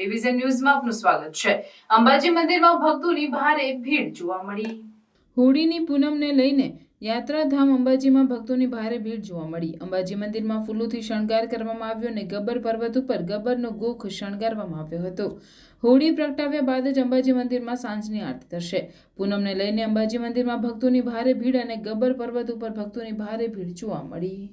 Division ન્યૂઝમાં આપનું સ્વાગત છે। અંબાજી મંદિરમાં ભક્તોની ભારે ભીડ જોવા મળી। હોળીની પૂનમને લઈને યાત્રાધામ અંબાજીમાં ભક્તોની ભારે ભીડ જોવા મળી। અંબાજી મંદિરમાં ફૂલોથી શણગાર કરવામાં આવ્યો અને ગબ્બર પર્વત ઉપર ગબ્બરનો ગોખ શણગારવામાં આવ્યો હતો। હોળી પ્રગટાવ્યા બાદ જ અંબાજી મંદિરમાં સાંજની આરતી થશે। પૂનમને લઈને અંબાજી મંદિરમાં ભક્તોની ભારે ભીડ અને ગબ્બર પર્વત ઉપર ભક્તોની ભારે ભીડ જોવા મળી।